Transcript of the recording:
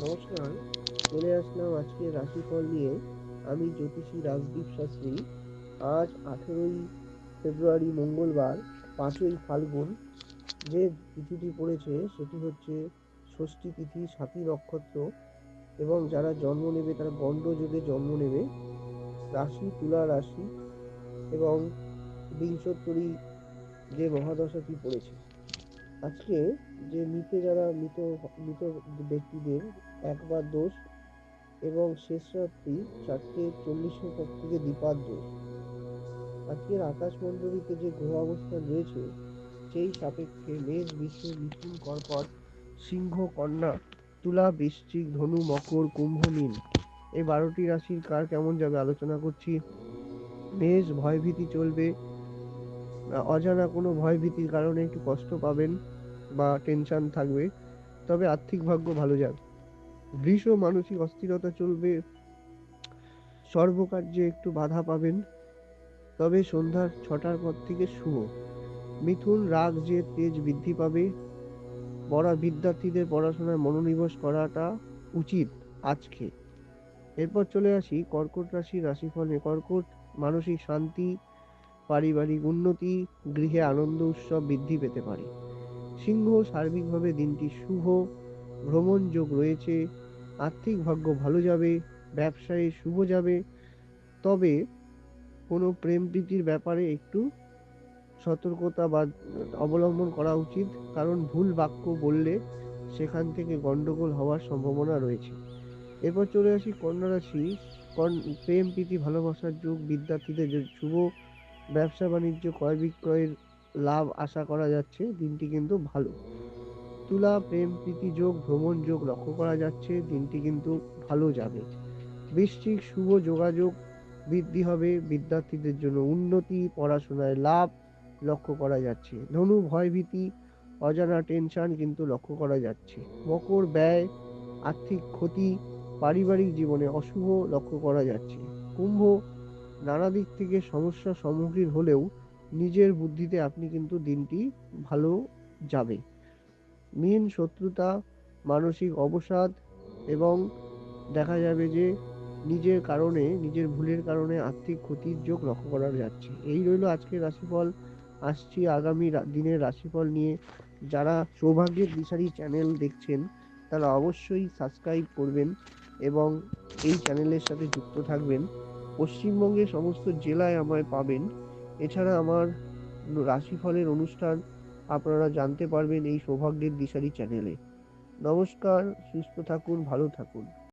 নমস্কার। চলে আসলাম আজকে রাশিফল নিয়ে। আমি জ্যোতিষী রাজদীপ শাস্ত্রী। আজ 18ই ফেব্রুয়ারি মঙ্গলবার, 5ই ফাল্গুন। যে তিথিটি পড়েছে সেটি হচ্ছে ষষ্ঠী তিথি, সাথী নক্ষত্র। এবং যারা জন্ম নেবে তারা গণ্ড যোগে জন্ম নেবে। রাশি তুলা রাশি এবং বিংশোত্তরী যে মহাদশাটি পড়েছে। আজকে যে মৃত মৃত ব্যক্তিদের একবার দোষ এবং শেষ রাত্রি 4:40 পর থেকে দ্বিপাদ দোষ। আজকের আকাশমণ্ডলীতে যে গ্রহ অবস্থান রয়েছে সেই সাপেক্ষে মেষ, বৃষ, মিথুন, কর্কট, সিংহ, কন্যা, তুলা, বৃশ্চিক, ধনু, মকর, কুম্ভ, মীন, এই 12টি রাশির কার কেমন যাবে আলোচনা করছি। মেষ, ভয়ভীতি চলবে। অজানা কোনো ভয়ভীতির কারণে একটু কষ্ট পাবেন বা টেনশন থাকবে, তবে আর্থিক ভাগ্য ভালো যাবে। বৃষ, মানসিক অস্থিরতা চলবে। সর্বকার্যে একটু বাধা পাবেন, তবে সন্ধ্যা 6টার পর থেকে শুভ। মিথুন, রাগ জেদ তেজ বৃদ্ধি পাবে। বিদ্যার্থীদের পড়াশোনায় মনোনিবেশ করাটা উচিত আজকে। এরপর চলে আসি কর্কট রাশির রাশিফলে। কর্কট, মানসিক শান্তি, পারিবারিক উন্নতি, গৃহে আনন্দ উৎসব বৃদ্ধি পেতে পারে। সিংহ, সার্বিকভাবে দিনটি শুভ, ভ্রমণ যোগ রয়েছে, আর্থিক ভাগ্য ভালো যাবে, ব্যবসায় শুভ যাবে। তবে কোনো প্রেম প্রীতির ব্যাপারে একটু সতর্কতা বা অবলম্বন করা উচিত, কারণ ভুল বাক্য বললে সেখান থেকে গন্ডগোল হওয়ার সম্ভাবনা রয়েছে। এরপর চলে আসি কন্যা রাশি। প্রেম প্রীতি ভালোবাসার যোগ, বিদ্যার্থীদের শুভ, ব্যবসা বাণিজ্য ক্রয় বিক্রয়ের লাভ আশা করা যাচ্ছে, দিনটি কিন্তু ভালো। তুলা, প্রেম প্রীতি যোগ, ভ্রমণ যোগ লক্ষ্য করা যাচ্ছে, দিনটি কিন্তু ভালো যাবে। বৃশ্চিক, শুভ যোগাযোগ বৃদ্ধি হবে, বিদ্যার্থীদের জন্য উন্নতি, পড়াশোনায় লাভ লক্ষ্য করা যাচ্ছে। ধনু, ভয়ভীতি, অজানা টেনশন কিন্তু লক্ষ্য করা যাচ্ছে। মকর, ব্যয়, আর্থিক ক্ষতি, পারিবারিক জীবনে অশুভ লক্ষ্য করা যাচ্ছে। কুম্ভ, নানা দিক থেকে সমস্যার সম্মুখীন হলেও নিজের বুদ্ধিতে আপনি কিন্তু দিনটি ভালো যাবে। মীন, শত্রুতা, মানসিক অবসাদ এবং দেখা যাবে যে নিজের ভুলের কারণে আর্থিক ক্ষতির যোগ লক্ষ্য করা যাচ্ছে। এই রইল আজকের রাশিফল। আসছি আগামী দিনের রাশিফল নিয়ে। যারা সৌভাগ্যের দিশারি চ্যানেল দেখছেন তারা অবশ্যই সাবস্ক্রাইব করবেন এবং এই চ্যানেলের সাথে যুক্ত থাকবেন। পশ্চিমবঙ্গের সমস্ত জেলায় আমায় পাবেন। এছাড়া আমার রাশিফলের অনুষ্ঠান আপনারা জানতে পারবেন এই সৌভাগ্যের দিশারি চ্যানেলে। নমস্কার, সুস্থ থাকুন, ভালো থাকুন।